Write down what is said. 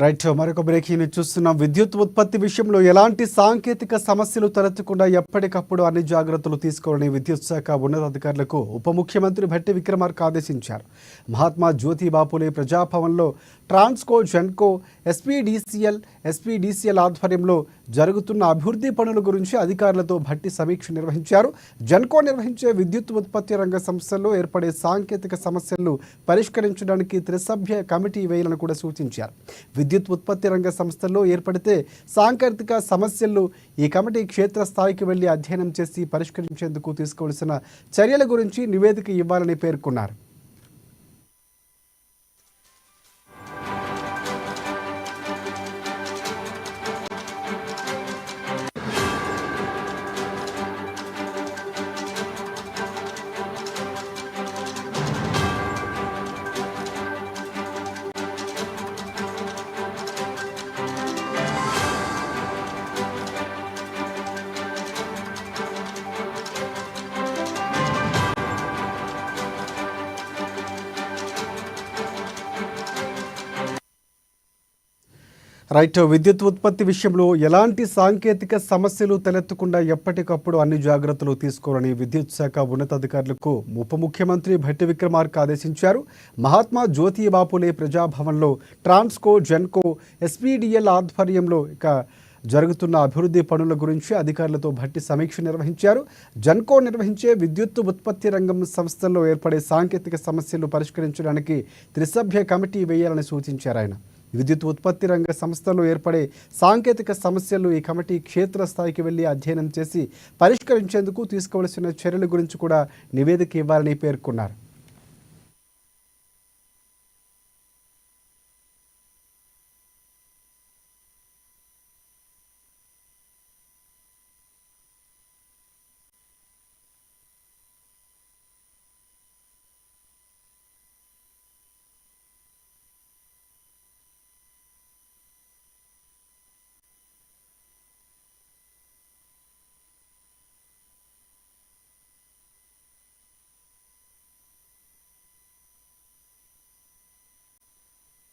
Right, మరొక breaking news చూస్తున్నాం. విద్యుత్ ఉత్పత్తి విషయంలో ఎలాంటి సాంకేతిక సమస్యలు తలెత్తకుండా ఎప్పటికప్పుడు అన్ని జాగ్రత్తలు తీసుకోవాలని విద్యుత్ శాఖ ఉన్నతాధికారులకు ఉప ముఖ్యమంత్రి భట్టి విక్రమార్క ఆదేశించారు. మహాత్మా జ్యోతి బాపులే ప్రజాభవన్లో ట్రాన్స్కో, జెన్కో, ఎస్పీడీసీఎల్ ఆధ్వర్యంలో జరుగుతున్న అభివృద్ధి పనుల గురించి అధికారులతో భట్టి సమీక్ష నిర్వహించారు. జెన్కో నిర్వహించే విద్యుత్ ఉత్పత్తి రంగ సంస్థల్లో ఏర్పడే సాంకేతిక సమస్యలను పరిష్కరించడానికి త్రిసభ్య కమిటీ వేయాలని కూడా సూచించారు. విద్యుత్ ఉత్పత్తి రంగ సంస్థల్లో ఏర్పడితే సాంకేతిక సమస్యలు ఈ కమిటీ క్షేత్రస్థాయికి వెళ్లి అధ్యయనం చేసి పరిష్కరించేందుకు తీసుకోవాల్సిన చర్యల గురించి నివేదిక ఇవ్వాలని పేర్కొన్నారు. రైట్, విద్యుత్ ఉత్పత్తి విషయంలో ఎలాంటి సాంకేతిక సమస్యలు తలెత్తకుండా ఎప్పటికప్పుడు అన్ని జాగ్రత్తలు తీసుకోవాలని విద్యుత్ శాఖ ఉన్నతాధికారులకు ఉప ముఖ్యమంత్రి భట్టి విక్రమార్క ఆదేశించారు. మహాత్మా జ్యోతి బాపులే ప్రజాభవన్లో ట్రాన్స్కో, జెన్కో, ఎస్పీడీఎల్ ఆధ్వర్యంలో జరుగుతున్న అభివృద్ధి పనుల గురించి అధికారులతో భట్టి సమీక్ష నిర్వహించారు. జెన్కో నిర్వహించే విద్యుత్ ఉత్పత్తి రంగం సంస్థల్లో ఏర్పడే సాంకేతిక సమస్యలు పరిష్కరించడానికి త్రిసభ్య కమిటీ వేయాలని సూచించారు ఆయన. విద్యుత్ ఉత్పత్తి రంగ సంస్థల్లో ఏర్పడే సాంకేతిక సమస్యలు ఈ కమిటీ క్షేత్రస్థాయికి వెళ్లి అధ్యయనం చేసి పరిష్కరించేందుకు తీసుకోవాల్సిన చర్యల గురించి కూడా నివేదిక ఇవ్వాలని పేర్కొన్నారు.